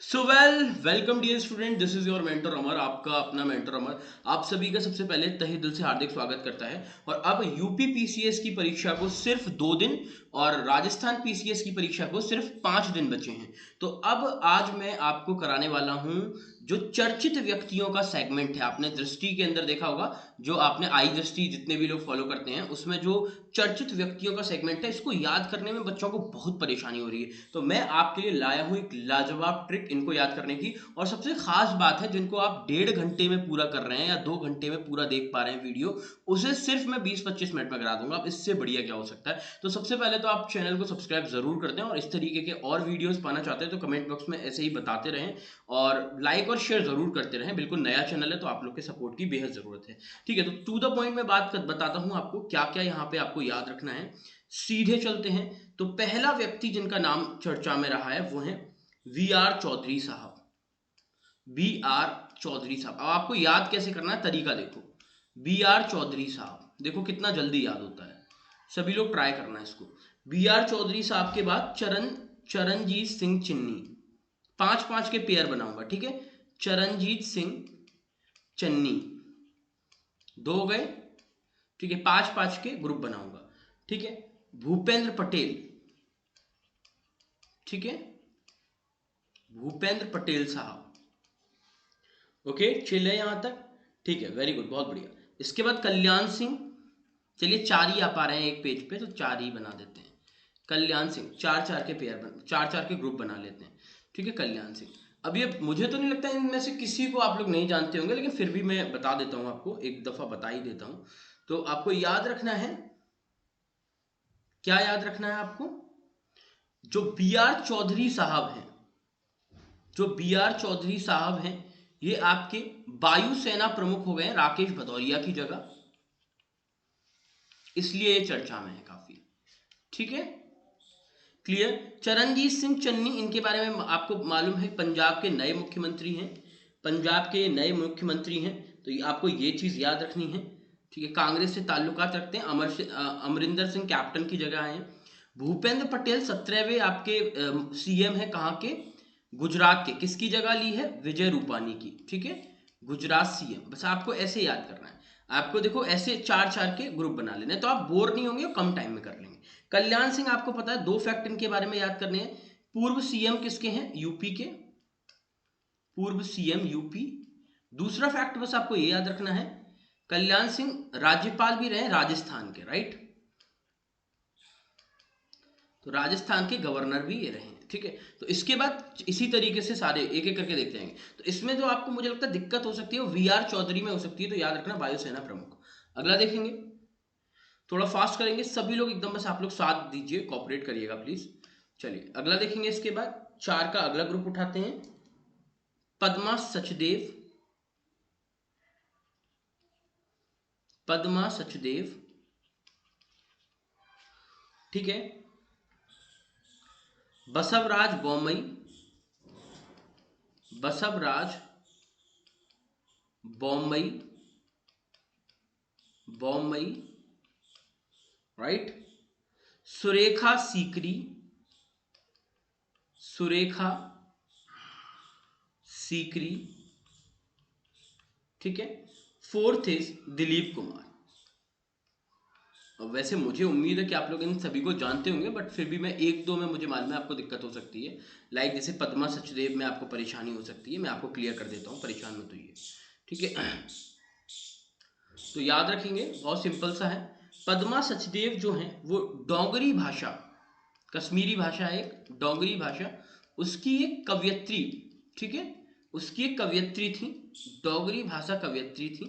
So welcome dear student, this is your mentor Amar, आपका अपना mentor अमर। आप सभी का सबसे पहले तहे दिल से हार्दिक स्वागत करता है। और अब यूपी पीसीएस की परीक्षा को सिर्फ 2 दिन और राजस्थान पीसीएस की परीक्षा को सिर्फ 5 दिन बचे हैं। तो अब आज मैं आपको कराने वाला हूं जो चर्चित व्यक्तियों का सेगमेंट है। आपने दृष्टि के अंदर देखा होगा, जो आपने आई दृष्टि जितने भी लोग फॉलो करते हैं उसमें जो चर्चित व्यक्तियों का सेगमेंट है, इसको याद करने में बच्चों को बहुत परेशानी हो रही है। तो मैं आपके लिए लाया हूं एक लाजवाब ट्रिक इनको याद करने की। और सबसे खास बात है, जिनको आप 1.5 घंटे में पूरा कर रहे हैं या 2 घंटे में पूरा देख पा रहे हैं वीडियो, उसे सिर्फ मैं 20-25 मिनट में करा दूंगा। अब इससे बढ़िया क्या हो सकता है। तो सबसे पहले तो आप चैनल को सब्सक्राइब जरूर कर दें, और इस तरीके के और वीडियोस पाना चाहते हैं तो कमेंट बॉक्स में ऐसे ही बताते रहें, और लाइक और शेयर जरूर करते रहें। बिल्कुल नया चैनल है तो आप लोग के सपोर्ट की बेहद जरूरत है। ठीक है, तो टू द पॉइंट में बताता हूं आपको क्या क्या यहाँ पे आपको याद रखना है। सीधे चलते हैं। तो पहला व्यक्ति जिनका नाम चर्चा में रहा है वो है वी आर चौधरी साहब। बी आर चौधरी साहब। अब आपको याद कैसे करना है, तरीका देखो। बी आर चौधरी साहब, देखो कितना जल्दी याद होता है। सभी लोग ट्राई करना है इसको। बी आर चौधरी साहब के बाद चरणजीत सिंह चन्नी। 5-5 के पेयर बनाऊंगा, ठीक है। चरणजीत सिंह चन्नी 2 हो गए, ठीक है। 5-5 के ग्रुप बनाऊंगा, ठीक है। भूपेंद्र पटेल, ठीक है। भूपेंद्र पटेल साहब, ओके, चिल है यहां तक, ठीक है, वेरी गुड, बहुत बढ़िया। इसके बाद कल्याण सिंह। चलिए 4 ही आ पा रहे हैं एक पेज पे तो 4 ही बना देते हैं। कल्याण सिंह, 4-4 के पेयर 4-4 के ग्रुप बना लेते हैं, ठीक है। कल्याण सिंह। अब ये मुझे तो नहीं लगता इनमें से किसी को आप लोग नहीं जानते होंगे, लेकिन फिर भी मैं बता देता हूं आपको, एक दफा बता ही देता हूं। तो आपको याद रखना है, क्या याद रखना है आपको, जो बी आर चौधरी साहब हैं, जो बी आर चौधरी साहब हैं, ये आपके वायुसेना प्रमुख हो गए हैं राकेश भदौरिया की जगह, इसलिए ये चर्चा में है काफी, ठीक है। क्लियर। चरणजीत सिंह चन्नी, इनके बारे में आपको मालूम है, पंजाब के नए मुख्यमंत्री हैं। पंजाब के नए मुख्यमंत्री हैं, तो ये आपको ये चीज याद रखनी है, ठीक है। कांग्रेस से ताल्लुकात रखते हैं। अमरिंदर सिंह कैप्टन की जगह आए। भूपेंद्र पटेल 17वें आपके सीएम है, कहाँ के, गुजरात के। किसकी जगह ली है, विजय रूपानी की, ठीक है। गुजरात सीएम, बस आपको ऐसे याद करना है। आपको देखो ऐसे 4-4 के ग्रुप बना लेने, तो आप बोर नहीं होंगे और कम टाइम में कर लेंगे। कल्याण सिंह, आपको पता है 2 फैक्ट इनके बारे में याद करने हैं। पूर्व सीएम किसके हैं, यूपी के, पूर्व सीएम यूपी। दूसरा फैक्ट बस आपको ये याद रखना है, कल्याण सिंह राज्यपाल भी रहे राजस्थान के, राइट। तो राजस्थान के गवर्नर भी ये रहे, ठीक है। तो इसके बाद इसी तरीके से सारे एक एक करके देखते जाएंगे। तो इसमें जो आपको मुझे लगता है दिक्कत हो सकती है वो वी आर चौधरी में हो सकती है, तो याद रखना वायुसेना प्रमुख। अगला देखेंगे, थोड़ा फास्ट करेंगे सभी लोग एकदम, बस आप लोग साथ दीजिए, कॉपरेट करिएगा प्लीज। चलिए अगला देखेंगे। इसके बाद 4 का अगला ग्रुप उठाते हैं, पद्मा सचदेव। पद्मा सचदेव, ठीक है। बसवराज बोमई, बसवराज बोमई, बोमई, राइट। सुरेखा सीकरी, सुरेखा सीकरी, ठीक है। Fourth is Dilip Kumar. अब वैसे मुझे उम्मीद है कि आप लोग इन सभी को जानते होंगे, बट फिर भी मैं एक दो में मुझे मालूम है आपको दिक्कत हो सकती है। लाइक जैसे पद्मा सचदेव में आपको परेशानी हो सकती है, मैं आपको क्लियर कर देता हूँ, परेशान मत होइए, ठीक है। तो याद रखेंगे, बहुत सिंपल सा है। पद्मा सचदेव जो हैं वो डोगरी भाषा, कश्मीरी भाषा है एक, डोगरी भाषा, उसकी एक कवयित्री, ठीक है। उसकी एक कवयित्री थी, डोगरी भाषा कवयित्री थी,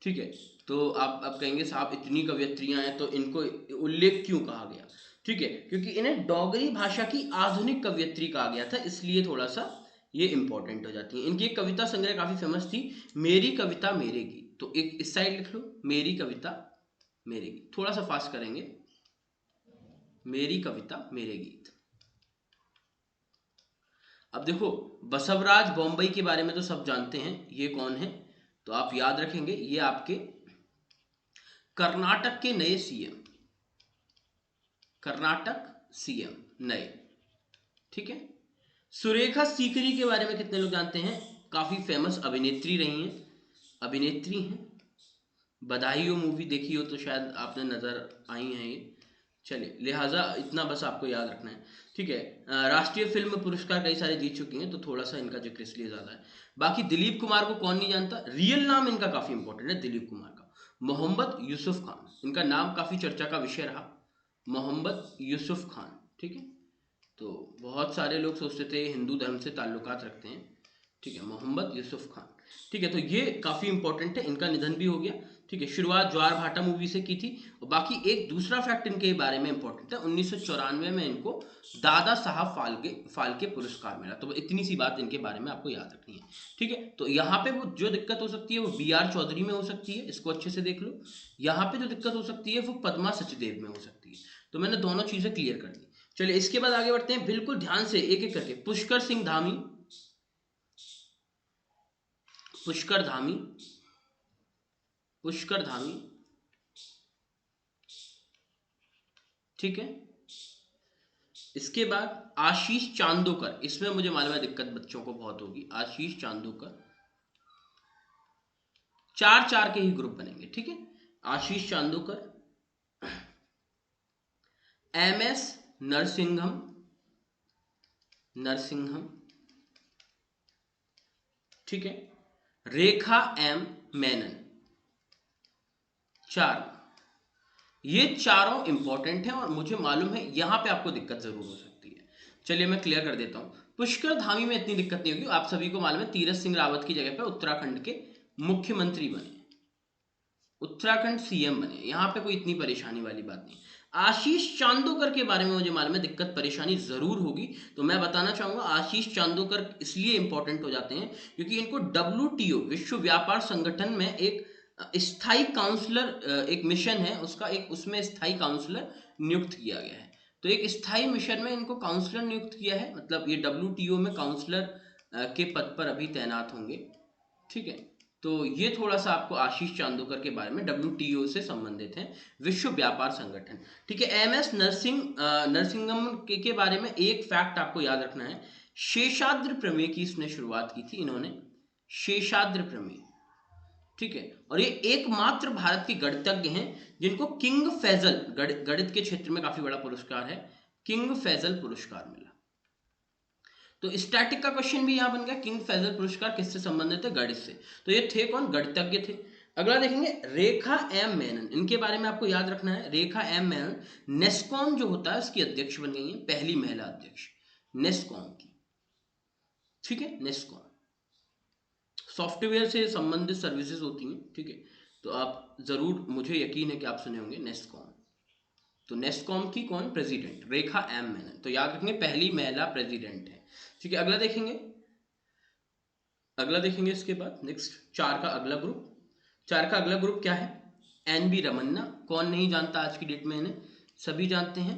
ठीक है। तो आप अब कहेंगे साहब इतनी कवयित्रियां हैं तो इनको उल्लेख क्यों कहा गया, ठीक है, क्योंकि इन्हें डोगरी भाषा की आधुनिक कवयित्री कहा गया था, इसलिए थोड़ा सा ये इंपॉर्टेंट हो जाती है। इनकी एक कविता संग्रह काफी फेमस थी, मेरी कविता मेरे गीत। तो एक इस साइड लिख लो, मेरी कविता मेरे गीत। थोड़ा सा फास्ट करेंगे, मेरी कविता मेरे गीत। अब देखो, बसवराज बॉम्बई के बारे में तो सब जानते हैं, ये कौन है, तो आप याद रखेंगे ये आपके कर्नाटक के नए सीएम, कर्नाटक सीएम नए, ठीक है। सुरेखा सीकरी के बारे में कितने लोग जानते हैं? काफी फेमस अभिनेत्री रही हैं, अभिनेत्री हैं। बधाई हो मूवी देखी हो तो शायद आपने नजर आई है ये। चलिए, लिहाजा इतना बस आपको याद रखना है, ठीक है। राष्ट्रीय फिल्म पुरस्कार कई सारे जीत चुकी हैं, तो थोड़ा सा इनका जिक्र इसलिए ज्यादा है। बाकी दिलीप कुमार को कौन नहीं जानता? रियल नाम इनका काफी इंपॉर्टेंट है दिलीप कुमार का, मोहम्मद यूसुफ खान। इनका नाम काफी चर्चा का विषय रहा, मोहम्मद यूसुफ खान, ठीक है। तो बहुत सारे लोग सोचते थे हिंदू धर्म से ताल्लुकात रखते हैं, ठीक है। मोहम्मद यूसुफ खान, ठीक है। तो ये काफ़ी इंपॉर्टेंट है, इनका निधन भी हो गया, ठीक है। शुरुआत ज्वार भाटा मूवी से की थी। और बाकी एक दूसरा फैक्ट इनके बारे में इंपॉर्टेंट है, 1994 में इनको दादा साहब फाल्के पुरस्कार मिला। तो इतनी सी बात इनके बारे में आपको याद रखनी है, ठीक है। तो यहाँ पे वो जो दिक्कत हो सकती है वो BR चौधरी में हो सकती है, इसको अच्छे से देख लो। यहाँ पे जो दिक्कत हो सकती है वो पद्मा सचदेव में हो सकती है। तो मैंने दोनों चीज़ें क्लियर कर दी। चलिए इसके बाद आगे बढ़ते हैं, बिल्कुल ध्यान से एक एक करके। पुष्कर सिंह धामी, पुष्कर धामी, पुष्कर धामी, ठीक है। इसके बाद आशीष चांदोकर, इसमें मुझे मालूम है दिक्कत बच्चों को बहुत होगी। आशीष चांदोकर, 4-4 के ही ग्रुप बनेंगे, ठीक है। आशीष चांदोकर, MS नरसिंघम, नरसिंघम, ठीक है। रेखा M मेनन, 4। ये चारों इंपॉर्टेंट हैं और मुझे मालूम है यहां पे आपको दिक्कत जरूर हो सकती है। चलिए मैं क्लियर कर देता हूं। पुष्कर धामी में इतनी दिक्कत नहीं होगी, आप सभी को मालूम है तीरथ सिंह रावत की जगह पे उत्तराखंड के मुख्यमंत्री बने, उत्तराखंड CM बने, यहां पे कोई इतनी परेशानी वाली बात नहीं। आशीष चांदोकर के बारे में मुझे मालूम है दिक्कत परेशानी जरूर होगी, तो मैं बताना चाहूंगा आशीष चांदोकर इसलिए इंपॉर्टेंट हो जाते हैं क्योंकि इनको WTO विश्व व्यापार संगठन में एक स्थायी काउंसलर, एक मिशन है उसका, एक उसमें स्थायी काउंसलर नियुक्त किया गया है। तो एक स्थायी मिशन में इनको काउंसलर नियुक्त किया है, मतलब ये WTO में काउंसलर के पद पर अभी तैनात होंगे, ठीक है। तो ये थोड़ा सा आपको आशीष चांदोकर के बारे में, WTO से संबंधित हैं, विश्व व्यापार संगठन, ठीक है। MS नरसिंगम के बारे में एक फैक्ट आपको याद रखना है, शेषाद्र प्रमेय की इसने शुरुआत की थी इन्होंने, शेषाद्र प्रमेय, ठीक है। और ये एकमात्र भारत के गणितज्ञ हैं जिनको किंग फैजल, गणित के क्षेत्र में काफी बड़ा पुरस्कार है, किंग फैजल पुरस्कार मिला। तो स्टैटिक का क्वेश्चन भी यहां बन गया, किंग फैजल पुरस्कार किससे संबंधित है? गणित से। तो ये थे कौन? गणितज्ञ थे। अगला देखेंगे रेखा M मेनन, इनके बारे में आपको याद रखना है। रेखा M मेनन नेस्कॉम जो होता है उसकी अध्यक्ष बन गई है, पहली महिला अध्यक्ष नेस्कॉम की, ठीक है। नेस्कॉम सॉफ्टवेयर से संबंधित सर्विसेज होती हैं, ठीक है। तो आप जरूर, मुझे यकीन है कि आप सुने होंगे नेस्कॉम। तो नेस्कॉम की कौन प्रेसिडेंट? रेखा M मेनन। तो याद रखेंगे पहली महिला प्रेसिडेंट है, ठीक है। अगला देखेंगे, अगला देखेंगे इसके बाद नेक्स्ट 4 का अगला ग्रुप। 4 का अगला ग्रुप क्या है? NB रमन्ना, कौन नहीं जानता आज की डेट में इन्हें, सभी जानते हैं,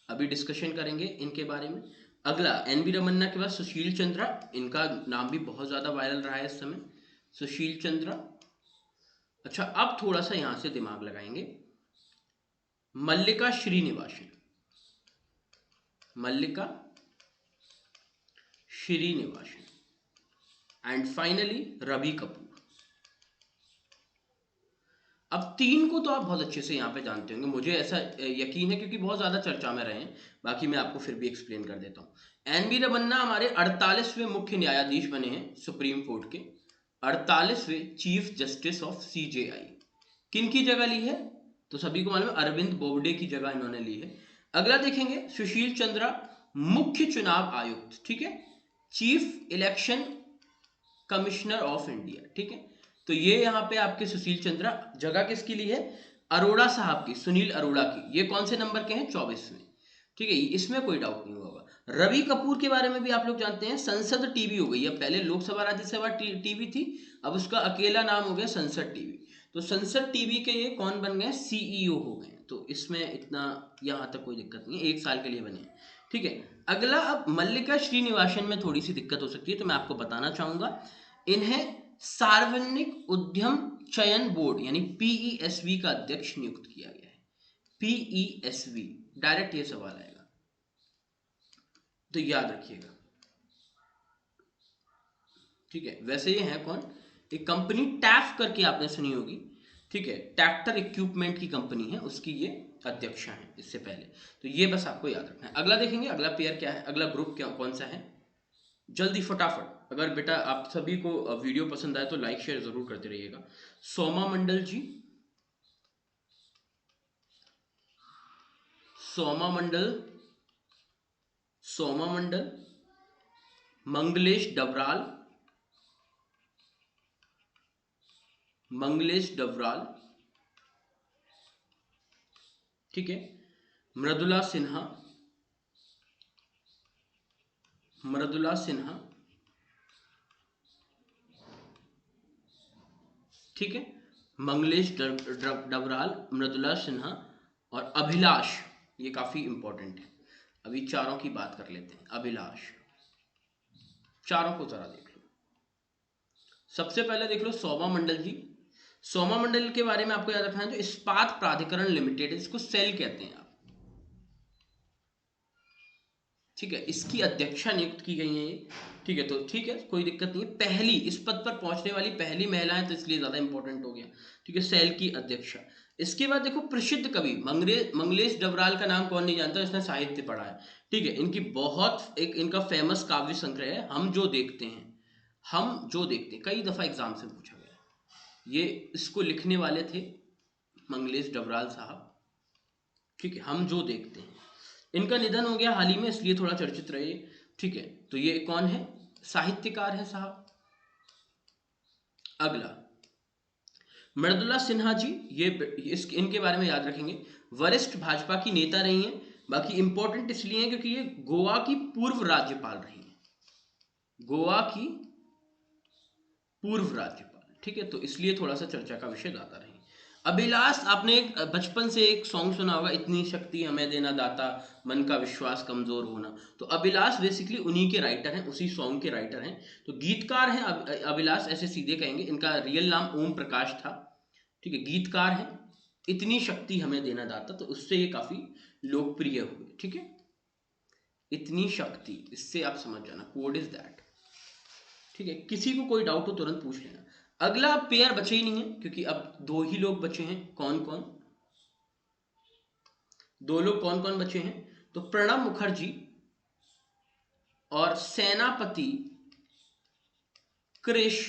अभी डिस्कशन करेंगे इनके बारे में। अगला NB रमन्ना के बाद सुशील चंद्रा, इनका नाम भी बहुत ज्यादा वायरल रहा है इस समय, सुशील चंद्रा। अच्छा अब थोड़ा सा यहां से दिमाग लगाएंगे, मल्लिका श्रीनिवासन, मल्लिका श्रीनिवासन, एंड फाइनली रवि कपूर। अब 3 को तो आप बहुत अच्छे से यहाँ पे जानते होंगे, मुझे ऐसा यकीन है क्योंकि बहुत ज़्यादा चर्चा में रहे हैं। बाकी मैं आपको फिर भी एक्सप्लेन कर देता हूँ। NB रमन्ना हमारे 48वें मुख्य न्यायाधीश बने हैं सुप्रीम कोर्ट के, 48वें चीफ जस्टिस ऑफ CJI। किन की जगह ली है? तो सभी को मालूम है अरविंद बोबडे की जगह इन्होंने ली है। अगला देखेंगे सुशील चंद्रा, मुख्य चुनाव आयुक्त, ठीक है, chief election commissioner of India, ठीक है। तो ये यहाँ पे आपके सुशील चंद्रा, जगह किसकी ली है? अरोड़ा साहब की, सुनील अरोड़ा की। ये कौन से नंबर के हैं? 24वें, ठीक है, इसमें कोई डाउट नहीं होगा। रवि कपूर के बारे में भी आप लोग जानते हैं, संसद टीवी हो गई है, पहले लोकसभा राज्यसभा टीवी थी, अब उसका अकेला नाम हो गया संसद टीवी। तो संसद टीवी के ये कौन बन गए? CEO हो गए। तो इसमें इतना यहाँ तक कोई दिक्कत नहीं है, 1 साल के लिए बने, ठीक है। अगला, अब मल्लिका श्रीनिवासन में थोड़ी सी दिक्कत हो सकती है, तो मैं आपको बताना चाहूंगा, इन्हें सार्वजनिक उद्यम चयन बोर्ड यानी PESB का अध्यक्ष नियुक्त किया गया है। PESB, डायरेक्ट ये सवाल आएगा, तो याद रखिएगा, ठीक है। वैसे ये है कौन, एक कंपनी टैफ करके आपने सुनी होगी, ठीक है, ट्रैक्टर इक्विपमेंट की कंपनी है, उसकी ये अध्यक्ष हैं इससे पहले। तो ये बस आपको याद रखना है। अगला देखेंगे, अगला पेयर क्या है, अगला ग्रुप क्या कौन सा है, जल्दी फटाफट। अगर बेटा आप सभी को वीडियो पसंद आए तो लाइक शेयर जरूर करते रहिएगा। सोमा मंडल जी, सोमा मंडल, सोमा मंडल, मंगलेश डबराल, मंगलेश डबराल, ठीक है, मृदुला सिन्हा, मृदुला सिन्हा, ठीक है, मंगलेश डबराल, मृदुला सिन्हा और अभिलाष, ये काफी इंपॉर्टेंट है। अभी चारों की बात कर लेते हैं। अभिलाष, चारों को जरा देख लो। सबसे पहले देख लो सोमा मंडल जी। सोमा मंडल के बारे में आपको याद रखना है, जो इस्पात प्राधिकरण लिमिटेड है, इसको सेल कहते हैं आप, ठीक है, इसकी अध्यक्षा नियुक्त की गई है ये, ठीक है। तो ठीक है, कोई दिक्कत नहीं है, पहली इस पद पर पहुंचने वाली पहली महिला है, तो इसलिए ज्यादा इंपॉर्टेंट हो गया, ठीक है, सेल की अध्यक्षा। इसके बाद देखो प्रसिद्ध कवि मंगलेश डबराल का नाम कौन नहीं जानता, इसने साहित्य पढ़ा है, ठीक है। इनकी बहुत एक इनका फेमस काव्य संग्रह है हम जो देखते हैं, हम जो देखते हैं, कई दफा एग्जाम से पूछा गया है। ये इसको लिखने वाले थे मंगलेश डबराल साहब, ठीक है, हम जो देखते हैं। इनका निधन हो गया हाल ही में, इसलिए थोड़ा चर्चित रहे, ठीक है। तो ये कौन है, साहित्यकार है साहब। अगला मृदुला सिन्हा जी, ये इनके बारे में याद रखेंगे, वरिष्ठ भाजपा की नेता रही हैं। बाकी इंपॉर्टेंट इसलिए है क्योंकि ये गोवा की पूर्व राज्यपाल रही हैं, गोवा की पूर्व राज्यपाल, ठीक है, तो इसलिए थोड़ा सा चर्चा का विषय ज्यादा रही। अभिलाष, आपने एक बचपन से एक सॉन्ग सुना होगा, इतनी शक्ति हमें देना दाता, मन का विश्वास कमजोर होना। तो अभिलाष बेसिकली उन्हीं के राइटर हैं, उसी सॉन्ग के राइटर हैं। तो गीतकार हैं अभिलाष, ऐसे सीधे कहेंगे। इनका रियल नाम ओम प्रकाश था, ठीक है, गीतकार हैं। इतनी शक्ति हमें देना दाता, तो उससे ये काफी लोकप्रिय हुए, ठीक है। इतनी शक्ति, इससे आप समझ जाना कोड इज दैट, ठीक है। किसी को कोई डाउट हो तुरंत पूछ लेना। अगला पेयर बचे ही नहीं है, क्योंकि अब दो ही लोग बचे हैं। कौन कौन, दो लोग कौन कौन बचे हैं, तो प्रणब मुखर्जी और सेनापति कृष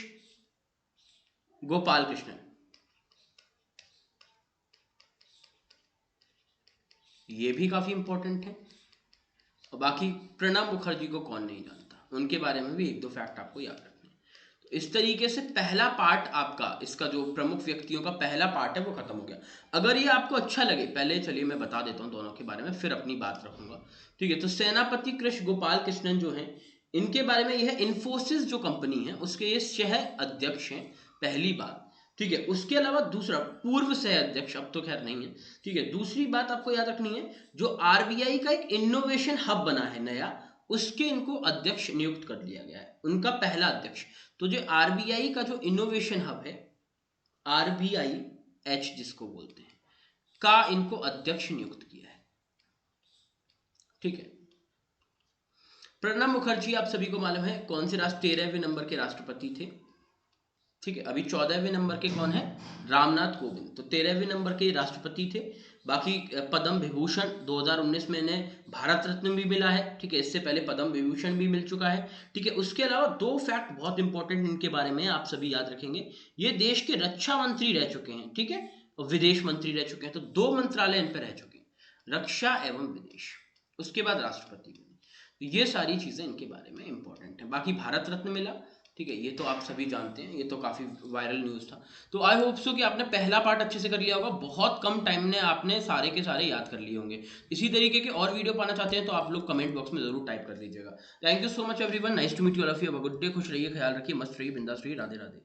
गोपाल कृष्णन। ये भी काफी इंपॉर्टेंट है। और बाकी प्रणब मुखर्जी को कौन नहीं जानता, उनके बारे में भी एक दो फैक्ट आपको याद रखना है। तो इस तरीके से पहला पार्ट आपका, इसका जो प्रमुख व्यक्तियों का पहला पार्ट है वो खत्म हो गया। अगर ये आपको अच्छा लगे, पहले चलिए मैं बता देता हूँ दोनों के बारे में, फिर अपनी बात रखूंगा, ठीक है। तो सेनापति कृष गोपाल कृष्णन जो है, इनके बारे में, यह इन्फोसिस जो कंपनी है उसके ये सह अध्यक्ष हैं, पहली बात, ठीक है। उसके अलावा दूसरा, पूर्व सह अध्यक्ष, अब तो खैर नहीं है, ठीक है। दूसरी बात आपको याद रखनी है, जो आरबीआई का एक इनोवेशन हब बना है नया, उसके इनको अध्यक्ष नियुक्त कर लिया गया है, उनका पहला अध्यक्ष। तो जो आरबीआई का जो इनोवेशन हब है, आरबीआई एच जिसको बोलते हैं, का इनको अध्यक्ष नियुक्त किया है, ठीक है। प्रणब मुखर्जी आप सभी को मालूम है कौन से 13वें नंबर के राष्ट्रपति थे, ठीक है। अभी 14वें नंबर के कौन है, रामनाथ कोविंद। तो 13वें नंबर के राष्ट्रपति थे। बाकी पद्म विभूषण 2019 में इन्हें भारत रत्न भी मिला है, ठीक है। इससे पहले पद्म विभूषण भी मिल चुका है, ठीक है। उसके अलावा दो फैक्ट बहुत इंपॉर्टेंट इनके बारे में आप सभी याद रखेंगे, ये देश के रक्षा मंत्री रह चुके हैं, ठीक है, और विदेश मंत्री रह चुके हैं। तो दो मंत्रालय इन पर रह चुके हैं, रक्षा एवं विदेश। उसके बाद राष्ट्रपति बने। तो ये सारी चीजें इनके बारे में इंपॉर्टेंट है। बाकी भारत रत्न मिला, ठीक है, ये तो आप सभी जानते हैं, ये तो काफी वायरल न्यूज था। तो आई होप सो कि आपने पहला पार्ट अच्छे से कर लिया होगा, बहुत कम टाइम में आपने सारे के सारे याद कर लिए होंगे। इसी तरीके के और वीडियो पाना चाहते हैं तो आप लोग कमेंट बॉक्स में जरूर टाइप कर दीजिएगा। Thank you so much everyone, nice to meet you all of you, have a good day, खुश रहिए, ख्याल रखिए, मस्त रहिए, बिंदास रहिए, राधे राधे।